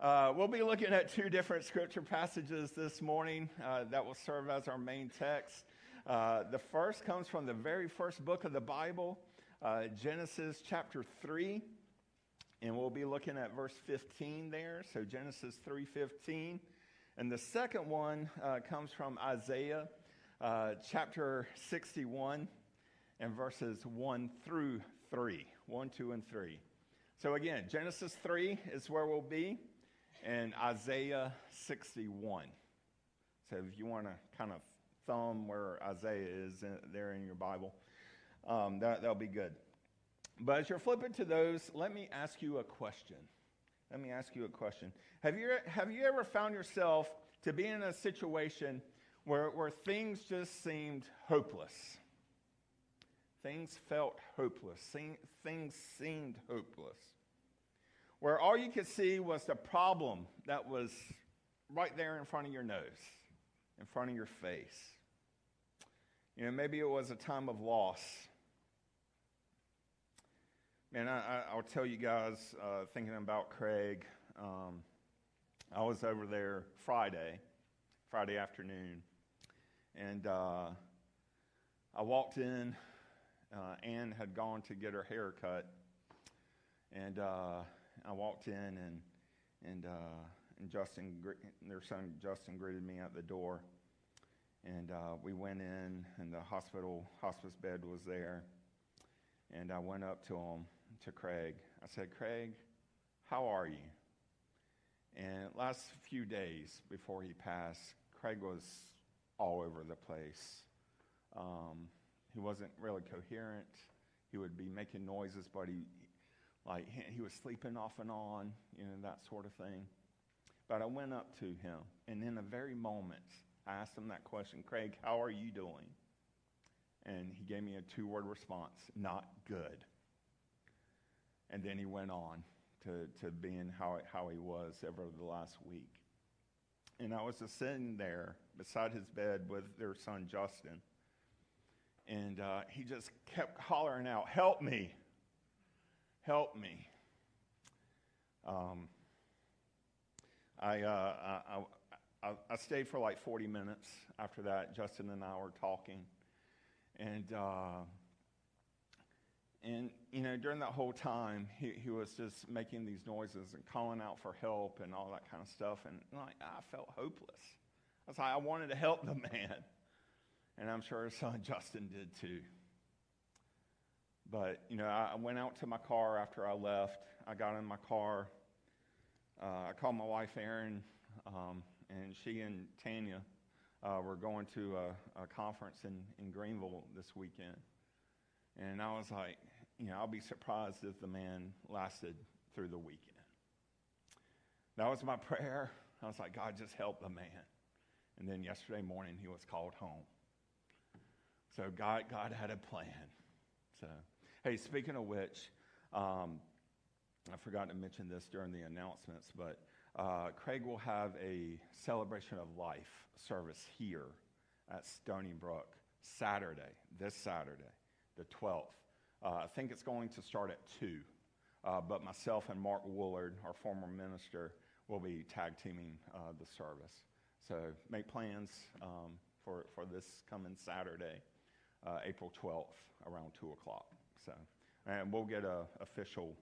We'll be looking at two different scripture passages this morning that will serve as our main text. The first comes from the very first book of the Bible, Genesis chapter 3, and we'll be looking at verse 15 there, so Genesis 3:15. And the second one comes from Isaiah chapter 61 and verses 1 through 3, 1, 2, and 3. So again, Genesis 3 is where we'll be, and Isaiah 61. So if you want to kind of thumb where Isaiah is there in your Bible, that'll be good. But as you're flipping to those, let me ask you a question. Have you ever found yourself to be in a situation where things just seemed hopeless? Things felt hopeless. Things seemed hopeless. Where all you could see was the problem that was right there in front of your nose, in front of your face. You know, maybe it was a time of loss. Man, I'll tell you guys, thinking about Craig, I was over there Friday afternoon, and I walked in. Ann had gone to get her hair cut, and I walked in, and Justin, their son Justin, greeted me at the door, and we went in, and the hospice bed was there, and I went up to Craig. I said, "Craig, how are you?" And last few days before he passed, Craig was all over the place. He wasn't really coherent. He would be making noises, but he was sleeping off and on, that sort of thing. But I went up to him, and in the very moment, I asked him that question, "Craig, how are you doing?" And he gave me a 2-word response, "Not good." And then he went on to being how he was over the last week. And I was just sitting there beside his bed with their son Justin, and he just kept hollering out, "Help me! Help me!" I stayed for like 40 minutes after that. Justin and I were talking, and during that whole time, he was just making these noises and calling out for help and all that kind of stuff, and I felt hopeless. I wanted to help the man, and I'm sure his son Justin did too. But, I went out to my car after I left. I got in my car. I called my wife, Erin, and she and Tanya were going to a conference in Greenville this weekend. And I was like, I'll be surprised if the man lasted through the weekend. That was my prayer. I was like, "God, just help the man." And then yesterday morning, he was called home. So God had a plan. So, hey, speaking of which, I forgot to mention this during the announcements, but Craig will have a celebration of life service here at Stony Brook this Saturday, the 12th. I think it's going to start at 2, but myself and Mark Woolard, our former minister, will be tag teaming the service. So make plans for this coming Saturday, April 12th, around 2 o'clock. So, and we'll get an official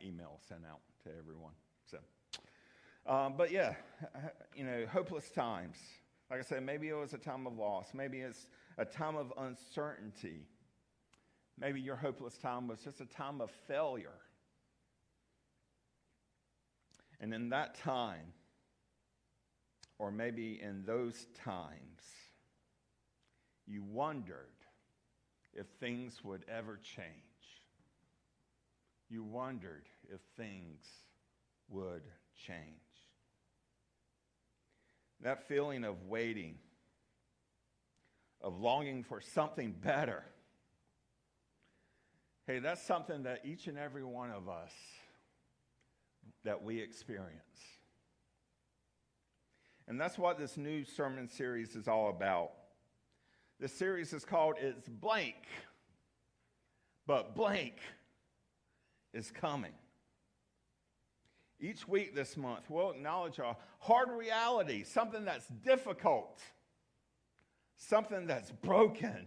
email sent out to everyone. So, but yeah, hopeless times. Like I said, maybe it was a time of loss. Maybe it's a time of uncertainty. Maybe your hopeless time was just a time of failure. And in that time, or maybe in those times, you wondered if things would ever change. You wondered if things would change. That feeling of waiting, of longing for something better. Hey, that's something that each and every one of us, that we experience. And that's what this new sermon series is all about. This series is called It's Blank, but blank is coming. Each week this month, we'll acknowledge a hard reality, something that's difficult, something that's broken,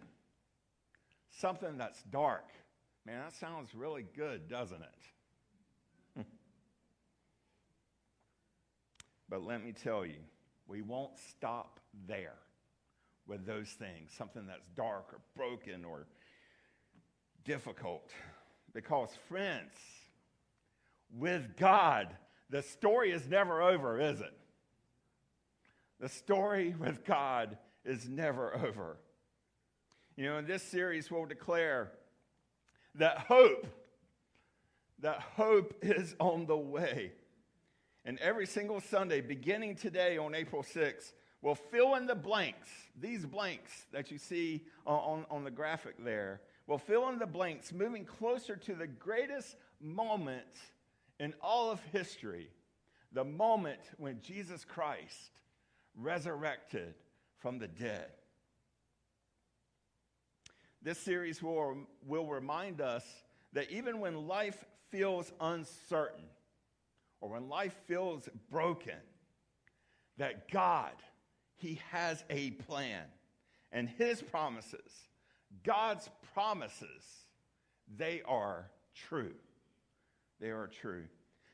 something that's dark. Man, that sounds really good, doesn't it? But let me tell you, we won't stop there with those things, something that's dark or broken or difficult. Because, friends, with God, the story is never over, is it? The story with God is never over. You know, in this series, we'll declare that hope is on the way. And every single Sunday, beginning today on April 6th, we'll fill in the blanks, these blanks that you see on the graphic there. We'll fill in the blanks, moving closer to the greatest moment in all of history, the moment when Jesus Christ resurrected from the dead. This series will remind us that even when life feels uncertain or when life feels broken, that God, He has a plan. And His promises, God's promises, they are true. They are true.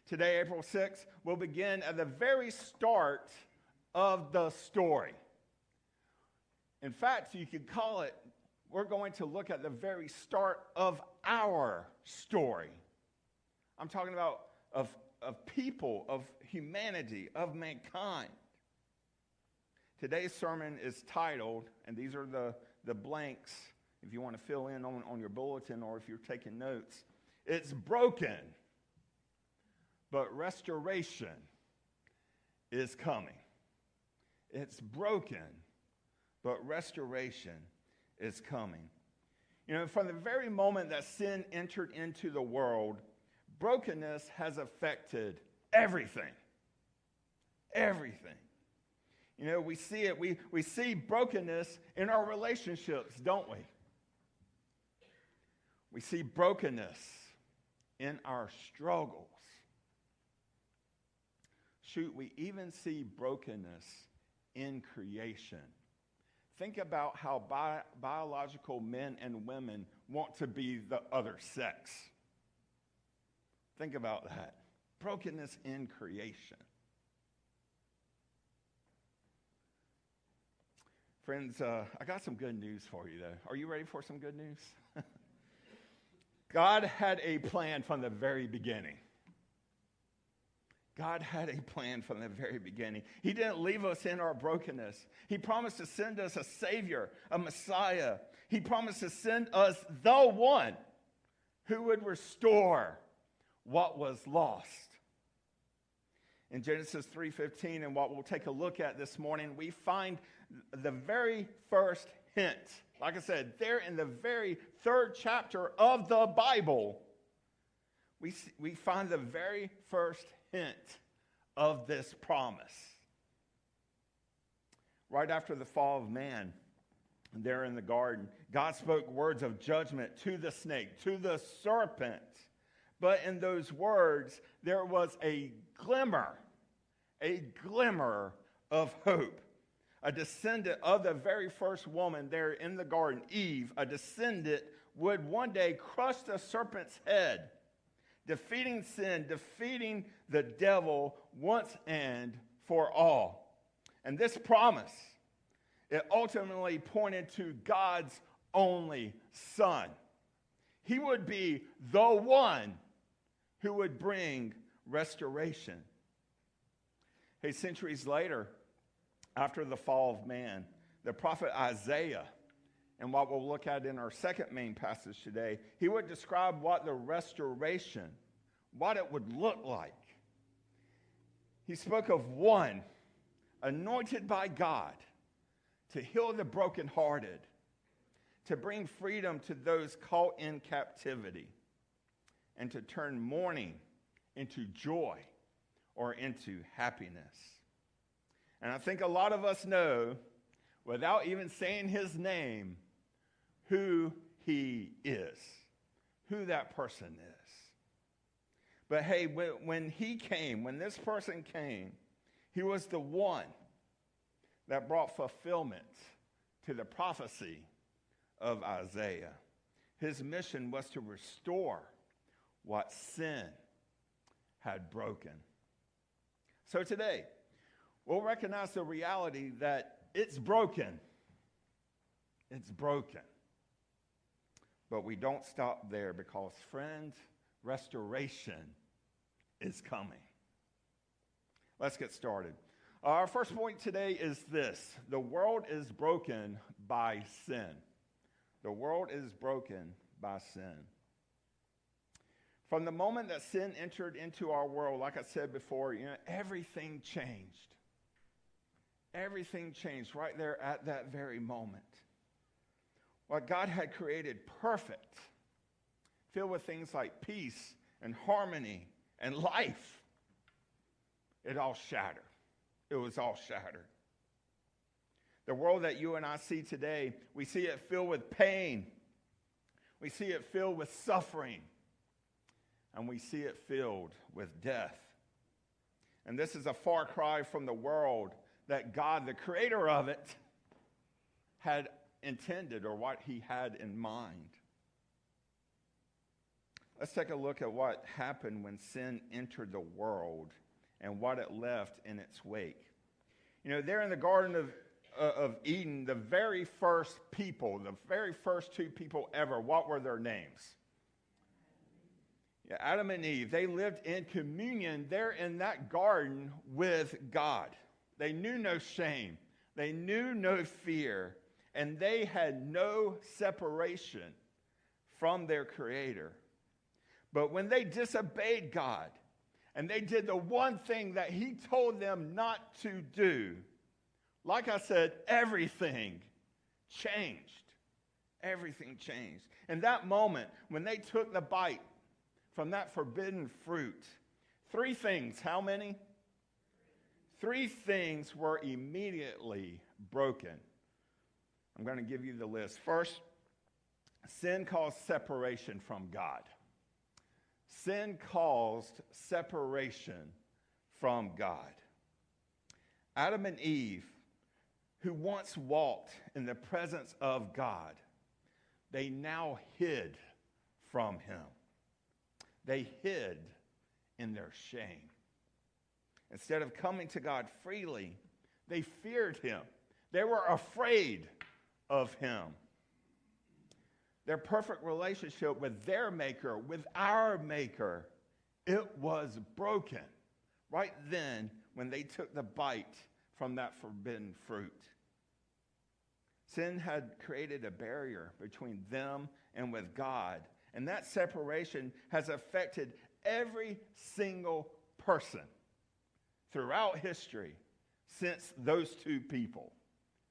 Today, April 6th, we'll begin at the very start of the story. In fact, you could call it, we're going to look at the very start of our story. I'm talking about of people, of humanity, of mankind. Today's sermon is titled, and these are the blanks, if you want to fill in on your bulletin or if you're taking notes. It's broken, but restoration is coming. It's broken, but restoration is coming. You know, from the very moment that sin entered into the world, brokenness has affected everything. Everything. You know, we see it. We see brokenness in our relationships, don't we? We see brokenness in our struggles. Shoot, we even see brokenness in creation. Think about how biological men and women want to be the other sex. Think about that. Brokenness in creation. Friends, I got some good news for you, though. Are you ready for some good news? God had a plan from the very beginning. God had a plan from the very beginning. He didn't leave us in our brokenness. He promised to send us a Savior, a Messiah. He promised to send us the one who would restore what was lost. In Genesis 3:15, and what we'll take a look at this morning, we find the very first hint. Like I said, there in the very third chapter of the Bible, we find the very first hint of this promise. Right after the fall of man, there in the garden, God spoke words of judgment to the snake, to the serpent. But in those words, there was a glimmer of hope. A descendant of the very first woman there in the garden, Eve, a descendant would one day crush the serpent's head, defeating sin, defeating the devil once and for all. And this promise, it ultimately pointed to God's only Son. He would be the one who would bring restoration. Hey, centuries later, after the fall of man, the prophet Isaiah, and what we'll look at in our second main passage today, he would describe what the restoration, what it would look like. He spoke of one anointed by God to heal the brokenhearted, to bring freedom to those caught in captivity, and to turn mourning into joy or into happiness. And I think a lot of us know, without even saying his name, who he is, who that person is. But hey, when he came, when this person came, he was the one that brought fulfillment to the prophecy of Isaiah. His mission was to restore what sin had broken. So today, we'll recognize the reality that it's broken. It's broken. But we don't stop there because, friends, restoration is coming. Let's get started. Our first point today is this: the world is broken by sin. The world is broken by sin. From the moment that sin entered into our world, like I said before, everything changed. Everything changed right there at that very moment. What God had created perfect, filled with things like peace and harmony and life, it all shattered. It was all shattered. The world that you and I see today, we see it filled with pain. We see it filled with suffering. And we see it filled with death. And this is a far cry from the world that God, the creator of it, had intended, or what he had in mind. Let's take a look at what happened when sin entered the world and what it left in its wake. There in the Garden of Eden, the very first people, the very first two people ever, what were their names? Adam and Eve. They lived in communion there in that garden with God. They knew no shame. They knew no fear. And they had no separation from their Creator. But when they disobeyed God, and they did the one thing that he told them not to do, like I said, everything changed. Everything changed. In that moment, when they took the bite from that forbidden fruit, three things, how many? Three things were immediately broken. I'm going to give you the list. First, sin caused separation from God. Sin caused separation from God. Adam and Eve, who once walked in the presence of God, they now hid from him. They hid in their shame. Instead of coming to God freely, they feared him. They were afraid of him. Their perfect relationship with their Maker, with our Maker, it was broken right then when they took the bite from that forbidden fruit. Sin had created a barrier between them and with God, and that separation has affected every single person throughout history since those two people,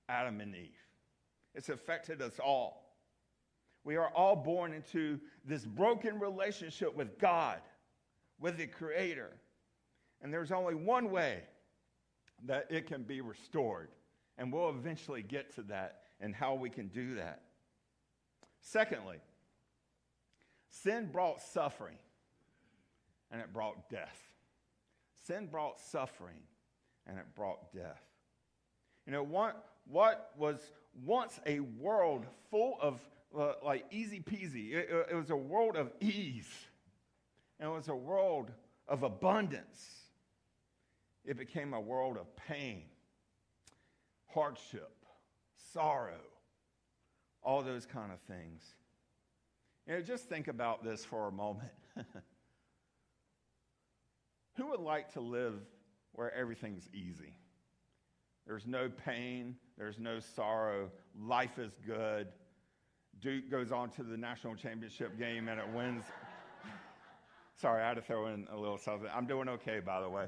Adam and Eve. It's affected us all. We are all born into this broken relationship with God, with the Creator. And there's only one way that it can be restored. And we'll eventually get to that and how we can do that. Secondly, sin brought suffering and it brought death. Sin brought suffering and it brought death. What was once a world full of like easy peasy. It was a world of ease. And it was a world of abundance. It became a world of pain, hardship, sorrow, all those kind of things. Just think about this for a moment. Who would like to live where everything's easy? There's no pain, there's no sorrow, life is good. Duke goes on to the national championship game and it wins. Sorry, I had to throw in a little something. I'm doing okay, by the way.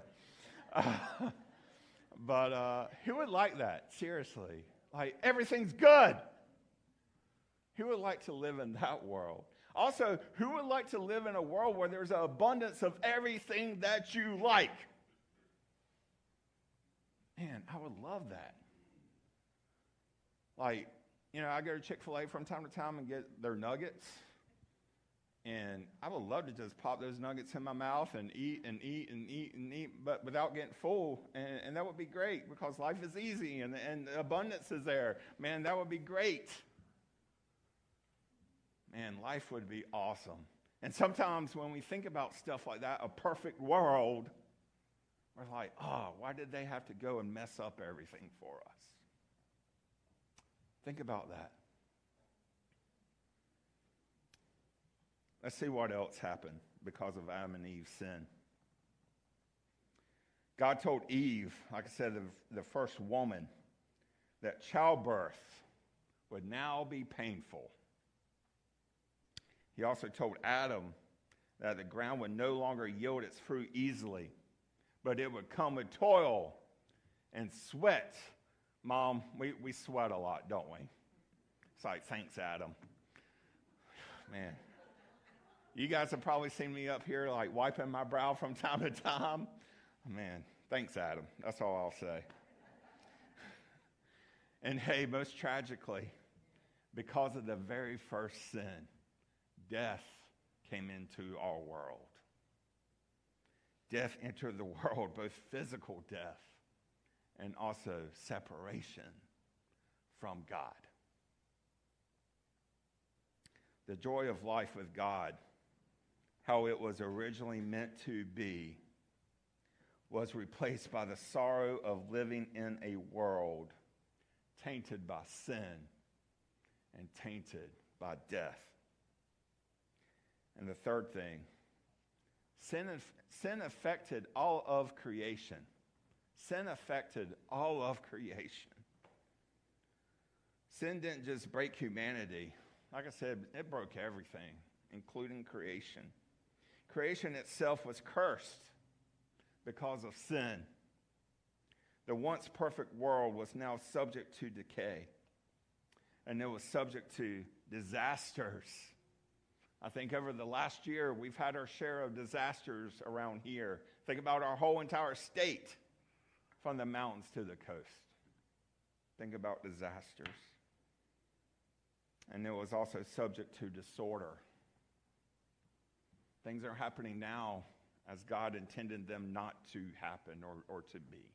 But who would like that? Seriously. Like, everything's good. Who would like to live in that world? Also, who would like to live in a world where there's an abundance of everything that you like? Man, I would love that. Like, I go to Chick-fil-A from time to time and get their nuggets. And I would love to just pop those nuggets in my mouth and eat and eat and eat and eat, but without getting full. And that would be great because life is easy and abundance is there. Man, that would be great. Man, life would be awesome. And sometimes when we think about stuff like that, a perfect world, we're like, oh, why did they have to go and mess up everything for us? Think about that. Let's see what else happened because of Adam and Eve's sin. God told Eve, like I said, the first woman, that childbirth would now be painful. He also told Adam that the ground would no longer yield its fruit easily, but it would come with toil and sweat. Mom, we sweat a lot, don't we? It's like, thanks, Adam. Man. You guys have probably seen me up here like wiping my brow from time to time. Man, thanks, Adam. That's all I'll say. And hey, most tragically, because of the very first sin, death came into our world. Death entered the world, both physical death and also separation from God. The joy of life with God, how it was originally meant to be, was replaced by the sorrow of living in a world tainted by sin and tainted by death. And the third thing, sin affected all of creation. Sin affected all of creation. Sin didn't just break humanity. Like I said, it broke everything, including creation. Creation itself was cursed because of sin. The once perfect world was now subject to decay, and it was subject to disasters. I think over the last year, we've had our share of disasters around here. Think about our whole entire state, from the mountains to the coast. Think about disasters. And it was also subject to disorder. Things are happening now as God intended them not to happen or to be.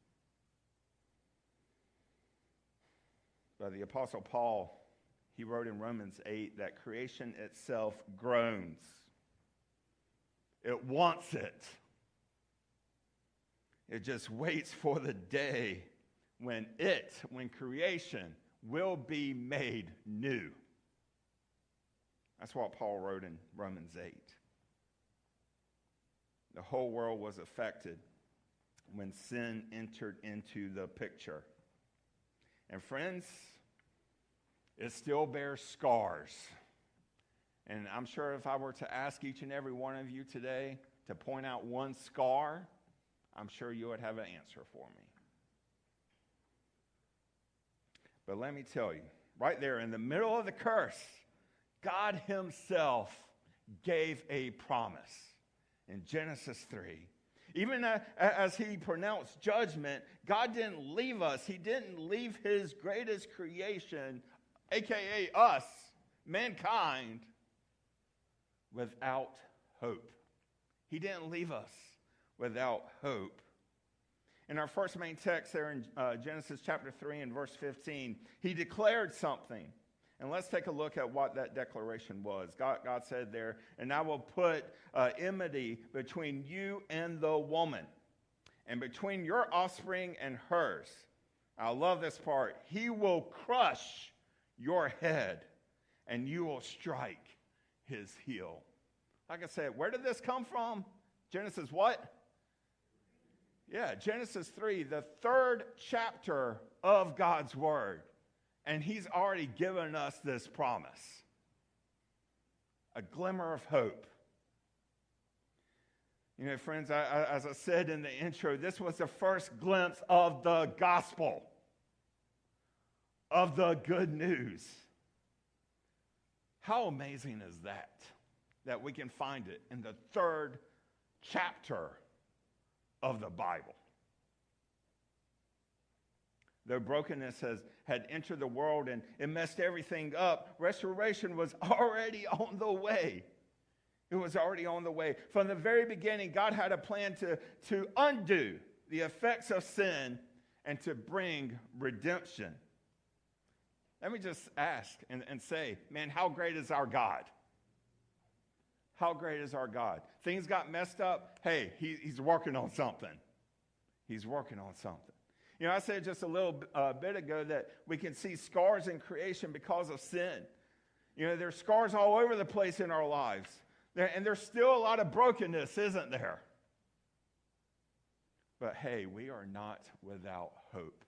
But the Apostle Paul, he wrote in Romans 8 that creation itself groans. It wants it. It just waits for the day when creation will be made new. That's what Paul wrote in Romans 8. The whole world was affected when sin entered into the picture. And friends, it still bears scars. And I'm sure if I were to ask each and every one of you today to point out one scar, I'm sure you would have an answer for me. But let me tell you, right there in the middle of the curse, God himself gave a promise. In Genesis 3, even as he pronounced judgment, God didn't leave us. He didn't leave his greatest creation, a.k.a. us, mankind, without hope. He didn't leave us without hope. In our first main text there in Genesis chapter 3 and verse 15, he declared something. And let's take a look at what that declaration was. God said there, and I will put enmity between you and the woman, and between your offspring and hers. I love this part. He will crush your head, and you will strike his heel. Like I said, where did this come from? Genesis what? Yeah, Genesis 3, the third chapter of God's word. And he's already given us this promise. A glimmer of hope. You know, friends, as I said in the intro, this was the first glimpse of the gospel, of the good news. How amazing is that we can find it in the third chapter of the Bible. Though brokenness had entered the world and it messed everything up, restoration was already on the way. It was already on the way. From the very beginning, God had a plan to undo the effects of sin and to bring redemption. Let me just ask and say, man, how great is our God? How great is our God? Things got messed up. Hey, he's working on something. He's working on something. You know, I said just a little bit ago that we can see scars in creation because of sin. You know, there's scars all over the place in our lives. And there's still a lot of brokenness, isn't there? But hey, we are not without hope.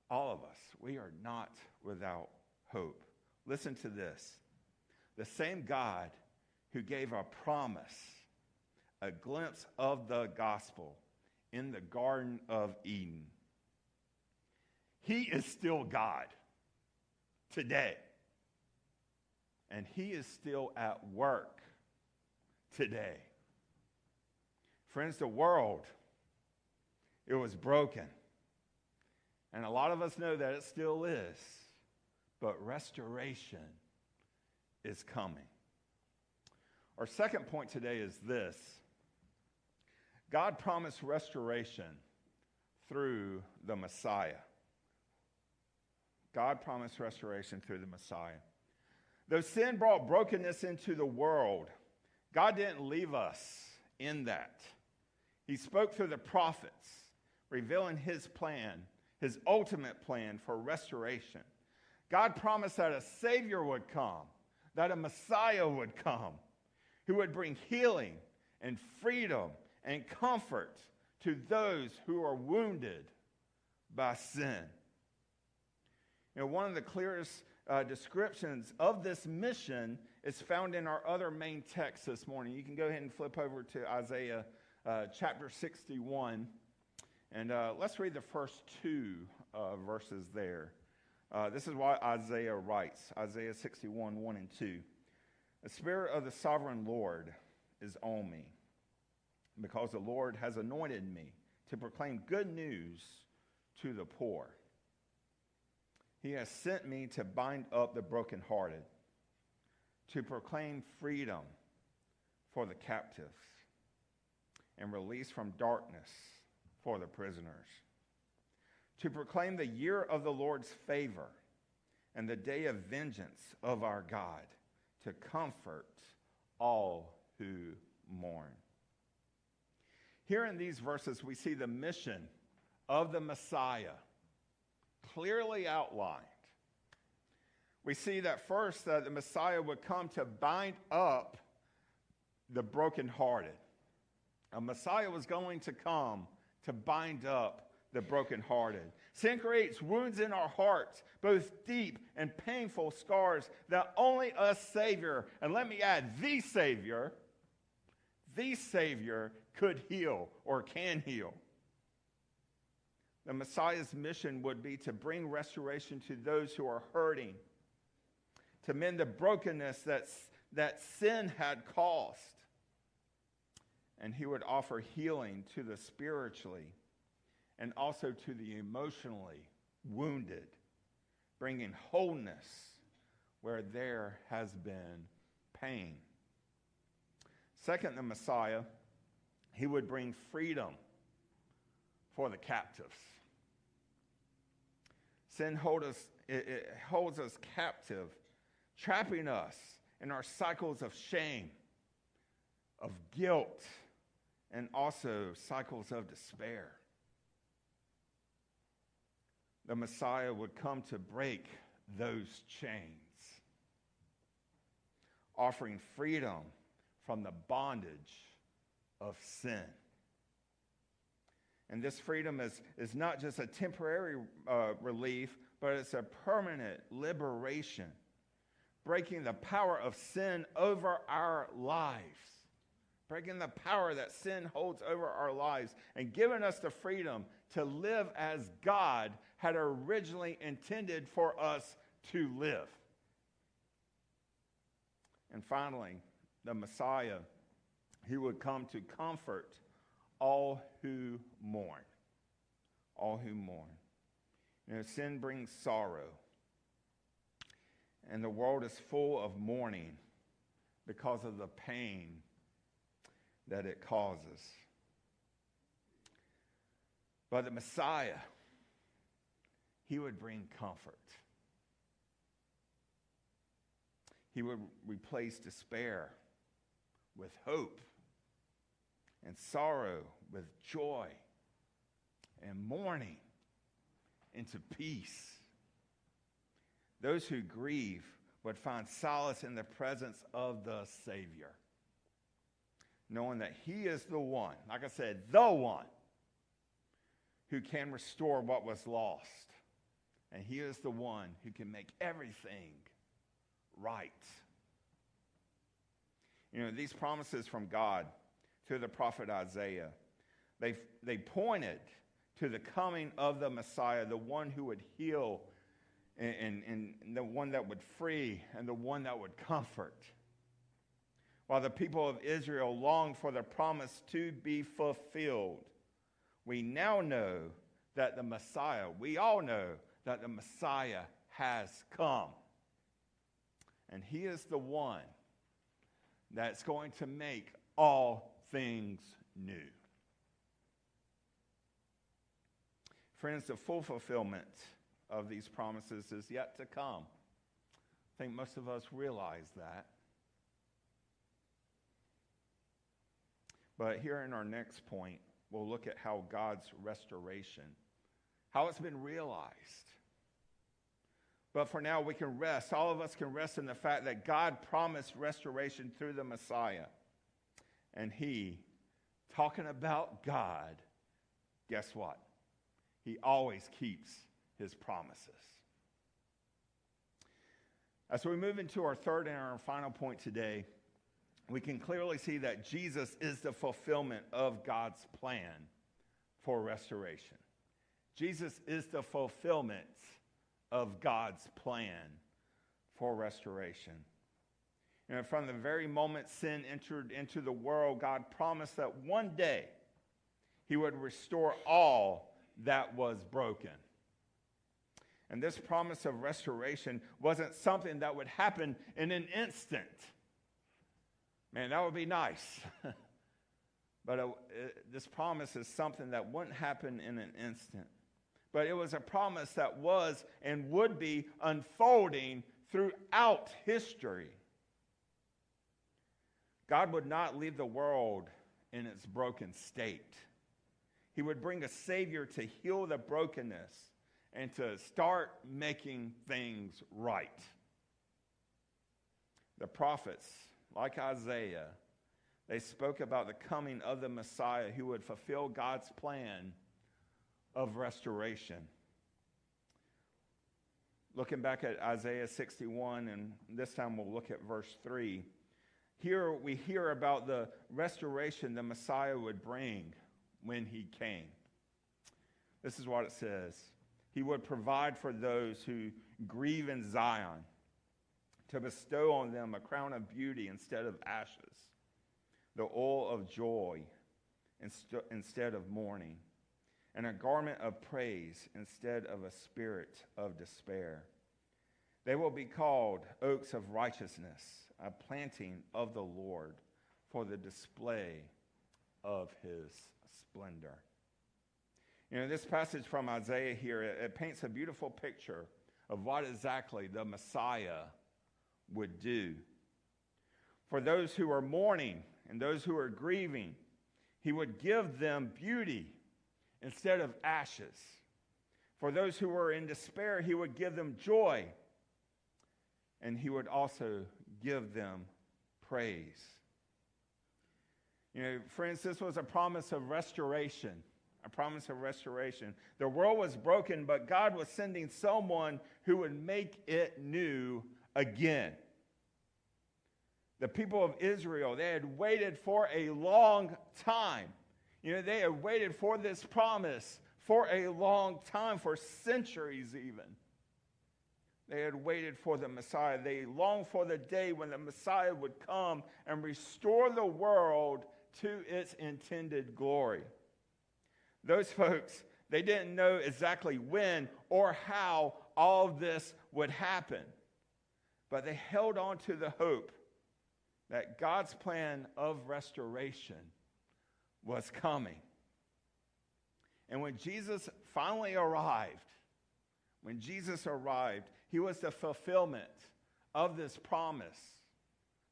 All of us, we are not without hope. Listen to this. The same God who gave a promise, a glimpse of the gospel in the Garden of Eden, he is still God today. And he is still at work today. Friends, the world, it was broken. And a lot of us know that it still is. But restoration is coming. Our second point today is this. God promised restoration through the Messiah. God promised restoration through the Messiah. Though sin brought brokenness into the world, God didn't leave us in that. He spoke through the prophets, revealing his plan, his ultimate plan for restoration. God promised that a Savior would come, that a Messiah would come, who would bring healing and freedom and comfort to those who are wounded by sin. You know, one of the clearest descriptions of this mission is found in our other main text this morning. You can go ahead and flip over to Isaiah chapter 61. And let's read the first two verses there. This is what Isaiah writes, Isaiah 61, 1 and 2. The Spirit of the Sovereign Lord is on me, because the Lord has anointed me to proclaim good news to the poor. He has sent me to bind up the brokenhearted, to proclaim freedom for the captives, and release from darkness for the prisoners, to proclaim the year of the Lord's favor and the day of vengeance of our God, to comfort all who mourn. Here in these verses, we see the mission of the Messiah clearly outlined. We see that first, the Messiah would come to bind up the brokenhearted. A Messiah was going to come to bind up the brokenhearted. Sin creates wounds in our hearts, both deep and painful scars that only a Savior, and let me add, the Savior could heal or can heal. The Messiah's mission would be to bring restoration to those who are hurting, to mend the brokenness that sin had caused. And he would offer healing to the spiritually and also to the emotionally wounded, bringing wholeness where there has been pain. Second, the Messiah, he would bring freedom for the captives. Sin it holds us captive, trapping us in our cycles of shame, of guilt, and also cycles of despair. The Messiah would come to break those chains, offering freedom from the bondage of sin. And this freedom is not just a temporary relief, but it's a permanent liberation, breaking the power of sin over our lives, breaking the power that sin holds over our lives, and giving us the freedom to live as God had originally intended for us to live. And finally, the Messiah, he would come to comfort all who mourn. All who mourn. You know, sin brings sorrow. And the world is full of mourning because of the pain that it causes. But the Messiah, he would bring comfort. He would replace despair with hope, and sorrow with joy, and mourning into peace. Those who grieve would find solace in the presence of the Savior, knowing that he is the one, like I said, the one who can restore what was lost. And he is the one who can make everything right. You know, these promises from God through the prophet Isaiah, they pointed to the coming of the Messiah, the one who would heal and the one that would free and the one that would comfort. While the people of Israel longed for the promise to be fulfilled, we now know that the Messiah, we all know that the Messiah has come. And he is the one that's going to make all things new. Friends, the full fulfillment of these promises is yet to come. I think most of us realize that. But here in our next point, we'll look at how God's restoration, how it's been realized. But for now, we can rest. All of us can rest in the fact that God promised restoration through the Messiah. And he, talking about God, guess what? He always keeps his promises. As we move into our third and our final point today, we can clearly see that Jesus is the fulfillment of God's plan for restoration. Jesus is the fulfillment of God's plan for restoration. And from the very moment sin entered into the world, God promised that one day he would restore all that was broken. And this promise of restoration wasn't something that would happen in an instant. Man, that would be nice. But this promise is something that wouldn't happen in an instant. But it was a promise that was and would be unfolding throughout history. God would not leave the world in its broken state. He would bring a Savior to heal the brokenness and to start making things right. The prophets, like Isaiah, they spoke about the coming of the Messiah who would fulfill God's plan of restoration. Looking back at Isaiah 61, and this time we'll look at verse 3. Here we hear about the restoration the Messiah would bring when he came. This is what it says. He would provide for those who grieve in Zion, to bestow on them a crown of beauty instead of ashes, the oil of joy instead of mourning, and a garment of praise instead of a spirit of despair. They will be called oaks of righteousness, a planting of the Lord for the display of his splendor. You know, this passage from Isaiah here, it paints a beautiful picture of what exactly the Messiah would do. For those who are mourning and those who are grieving, he would give them beauty instead of ashes. For those who are in despair, he would give them joy. And he would also give them praise. You know, friends, this was a promise of restoration. A promise of restoration. The world was broken, but God was sending someone who would make it new again. The people of Israel, they had waited for a long time. You know, they had waited for this promise for a long time, for centuries even. They had waited for the Messiah. They longed for the day when the Messiah would come and restore the world to its intended glory. Those folks, they didn't know exactly when or how all of this would happen. But they held on to the hope that God's plan of restoration was coming. And when Jesus finally arrived, he was the fulfillment of this promise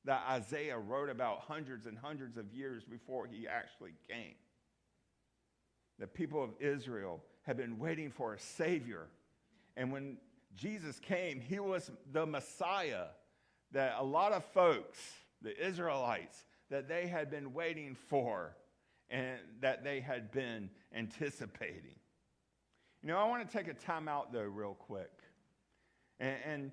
that Isaiah wrote about hundreds and hundreds of years before he actually came. The people of Israel had been waiting for a Savior. And when Jesus came, he was the Messiah that a lot of folks, the Israelites, that they had been waiting for and that they had been anticipating. I want to take a time out, though, real quick. And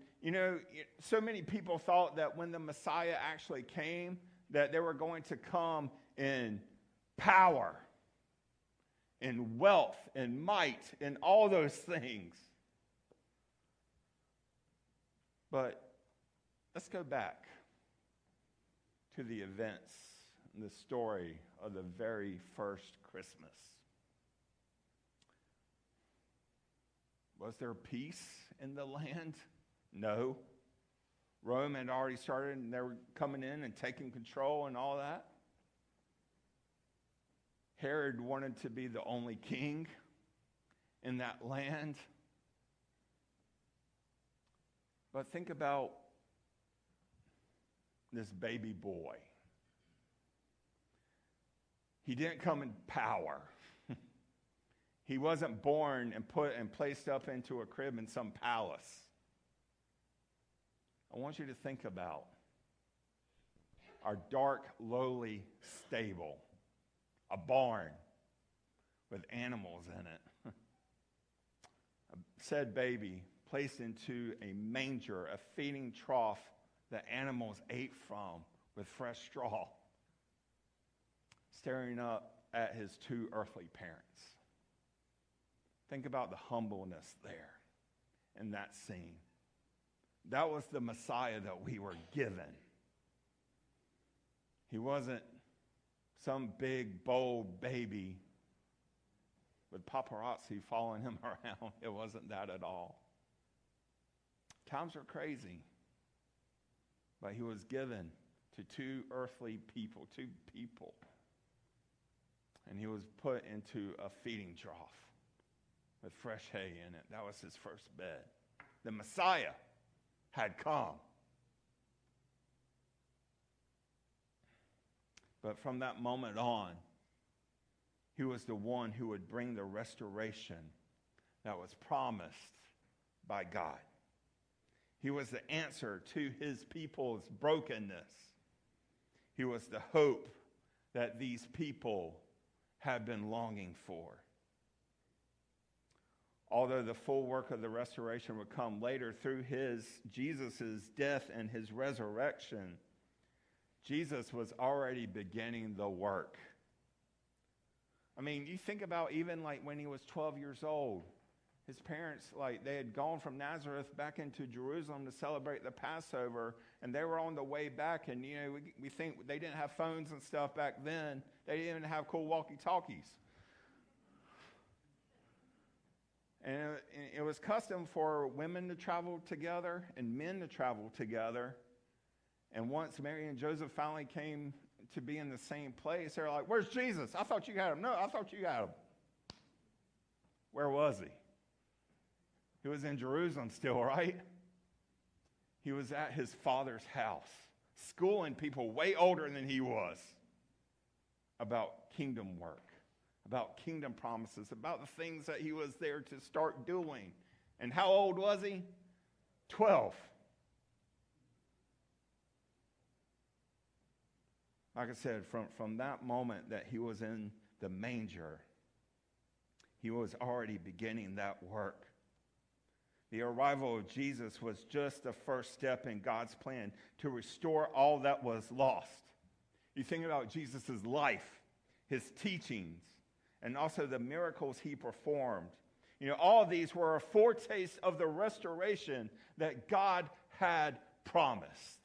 so many people thought that when the Messiah actually came, that they were going to come in power, in wealth, in might, in all those things. But let's go back to the events and the story of the very first Christmas. Was there peace in the land? No. Rome had already started and they were coming in and taking control and all that. Herod wanted to be the only king in that land. But think about this baby boy. He didn't come in power. He wasn't born and put and placed up into a crib in some palace. I want you to think about our dark, lowly stable, a barn with animals in it. A said baby placed into a manger, a feeding trough that animals ate from with fresh straw, staring up at his two earthly parents. Think about the humbleness there in that scene. That was the Messiah that we were given. He wasn't some big, bold baby with paparazzi following him around. It wasn't that at all. Times are crazy. But he was given to two people. And he was put into a feeding trough with fresh hay in it. That was his first bed. The Messiah had come. But from that moment on, he was the one who would bring the restoration that was promised by God. He was the answer to his people's brokenness. He was the hope that these people had been longing for. Although the full work of the restoration would come later through Jesus' death and his resurrection, Jesus was already beginning the work. I mean, you think about even like when he was 12 years old, his parents, they had gone from Nazareth back into Jerusalem to celebrate the Passover, and they were on the way back, and, we think they didn't have phones and stuff back then. They didn't even have cool walkie-talkies. And it was custom for women to travel together and men to travel together. And once Mary and Joseph finally came to be in the same place, they were like, "Where's Jesus? I thought you had him." "No, I thought you had him." Where was he? He was in Jerusalem still, right? He was at his Father's house, schooling people way older than he was about kingdom work, about kingdom promises, about the things that he was there to start doing. And how old was he? 12. Like I said, from that moment that he was in the manger, he was already beginning that work. The arrival of Jesus was just the first step in God's plan to restore all that was lost. You think about Jesus' life, his teachings, and also the miracles he performed. All of these were a foretaste of the restoration that God had promised.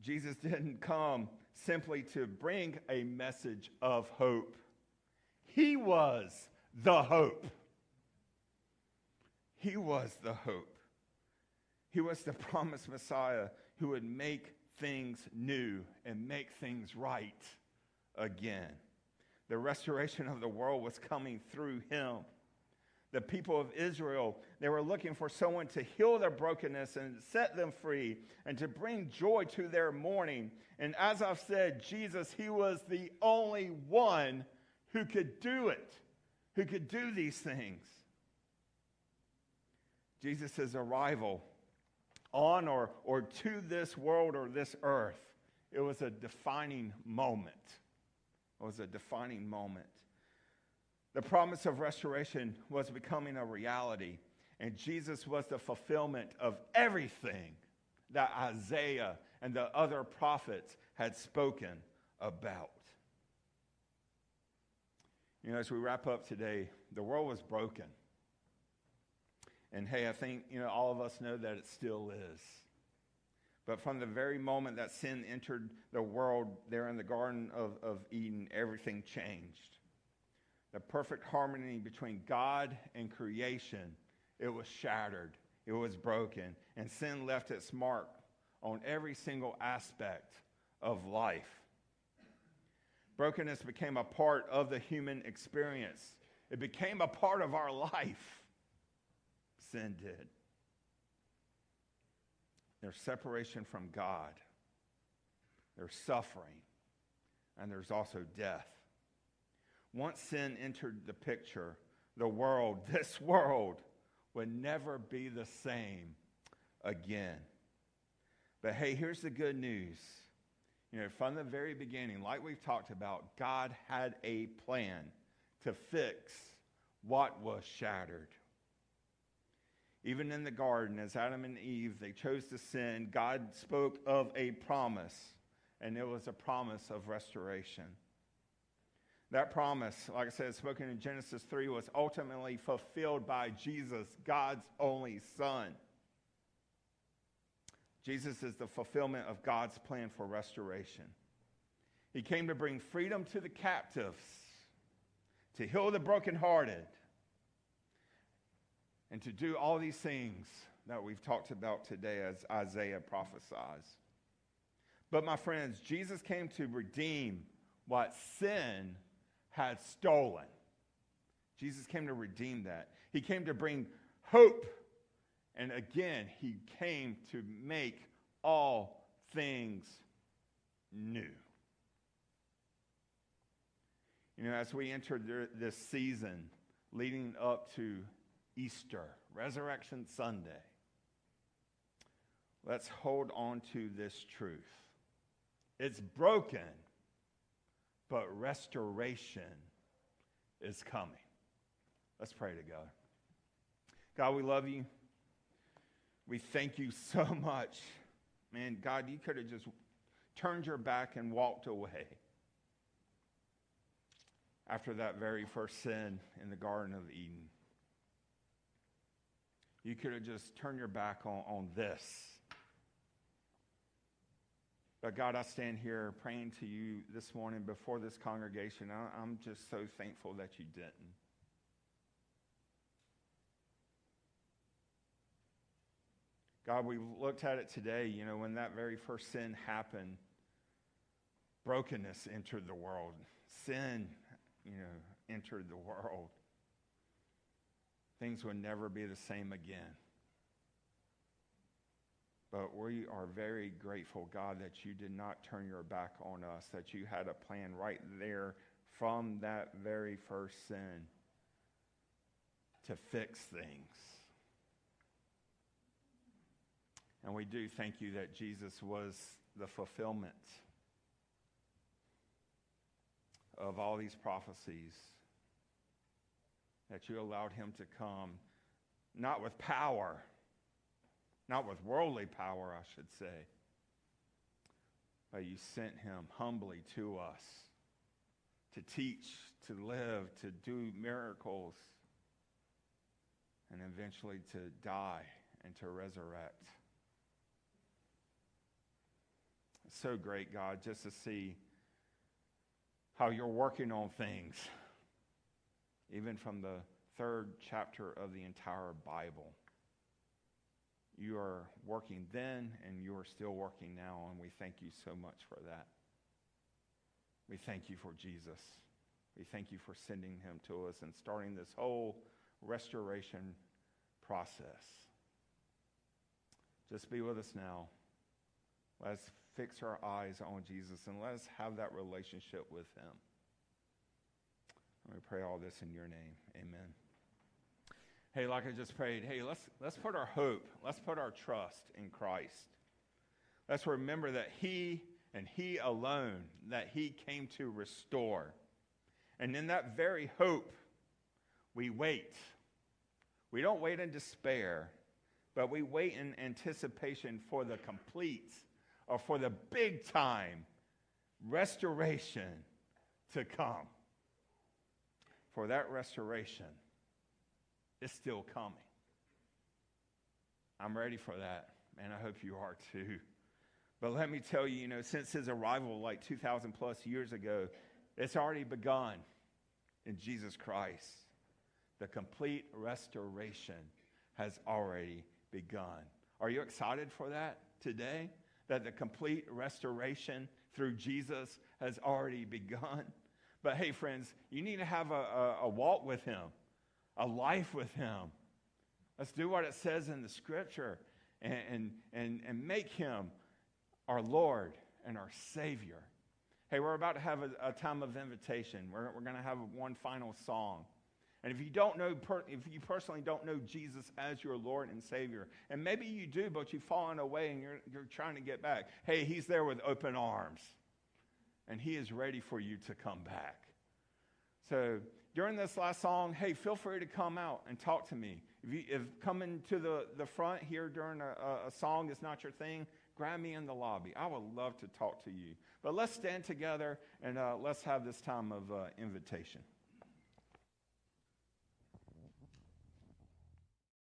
Jesus didn't come simply to bring a message of hope. He was the hope. He was the hope. He was the promised Messiah who would make things new and make things right again. The restoration of the world was coming through him. The people of Israel, they were looking for someone to heal their brokenness and set them free and to bring joy to their mourning. And as I've said, Jesus, he was the only one who could do it, who could do these things. Jesus' arrival on or to this world or this earth, it was a defining moment. It was a defining moment. The promise of restoration was becoming a reality, and Jesus was the fulfillment of everything that Isaiah and the other prophets had spoken about. You know, as we wrap up today, the world was broken. And hey, I think, all of us know that it still is. But from the very moment that sin entered the world there in the Garden of Eden, everything changed. The perfect harmony between God and creation, it was shattered. It was broken. And sin left its mark on every single aspect of life. Brokenness became a part of the human experience. It became a part of our life. Sin did. There's separation from God. There's suffering. And there's also death. Once sin entered the picture, this world, would never be the same again. But hey, here's the good news. From the very beginning, like we've talked about, God had a plan to fix what was shattered. Even in the garden, as Adam and Eve, they chose to sin, God spoke of a promise, and it was a promise of restoration. That promise, like I said, spoken in Genesis 3, was ultimately fulfilled by Jesus, God's only Son. Jesus is the fulfillment of God's plan for restoration. He came to bring freedom to the captives, to heal the brokenhearted, and to do all these things that we've talked about today as Isaiah prophesies. But my friends, Jesus came to redeem what sin had stolen. Jesus came to redeem that. He came to bring hope. And again, he came to make all things new. As we enter this season leading up to Easter, Resurrection Sunday, let's hold on to this truth. It's broken, but restoration is coming. Let's pray together. God, we love you. We thank you so much. Man, God, you could have just turned your back and walked away after that very first sin in the Garden of Eden. You could have just turned your back on this. But God, I stand here praying to you this morning before this congregation. I'm just so thankful that you didn't. God, we've looked at it today, when that very first sin happened, brokenness entered the world. Sin, entered the world. Things would never be the same again. But we are very grateful, God, that you did not turn your back on us, that you had a plan right there from that very first sin to fix things. And we do thank you that Jesus was the fulfillment of all these prophecies, that you allowed him to come, not with power, not with worldly power, I should say, but you sent him humbly to us to teach, to live, to do miracles, and eventually to die and to resurrect. It's so great, God, just to see how you're working on things, even from the 3rd chapter of the entire Bible. You are working then, and you are still working now, and we thank you so much for that. We thank you for Jesus. We thank you for sending him to us and starting this whole restoration process. Just be with us now. Let's fix our eyes on Jesus, and let us have that relationship with him. And we pray all this in your name. Amen. Hey, like I just prayed, hey, let's put our hope, let's put our trust in Christ. Let's remember that he and he alone, that he came to restore. And in that very hope, we wait. We don't wait in despair, but we wait in anticipation for the complete, or for the big time restoration to come. For that restoration is still coming. I'm ready for that, and I hope you are too. But let me tell you, since his arrival like 2,000 plus years ago, it's already begun in Jesus Christ. The complete restoration has already begun. Are you excited for that today? That the complete restoration through Jesus has already begun? But hey, friends, you need to have a walk with him, a life with him. Let's do what it says in the scripture and make him our Lord and our Savior. Hey, we're about to have a time of invitation. We're going to have one final song. And if you don't know, if you personally don't know Jesus as your Lord and Savior, and maybe you do, but you've fallen away and you're trying to get back, hey, he's there with open arms. And he is ready for you to come back. So during this last song, hey, feel free to come out and talk to me. If coming to the front here during a song is not your thing, grab me in the lobby. I would love to talk to you. But let's stand together and let's have this time of invitation.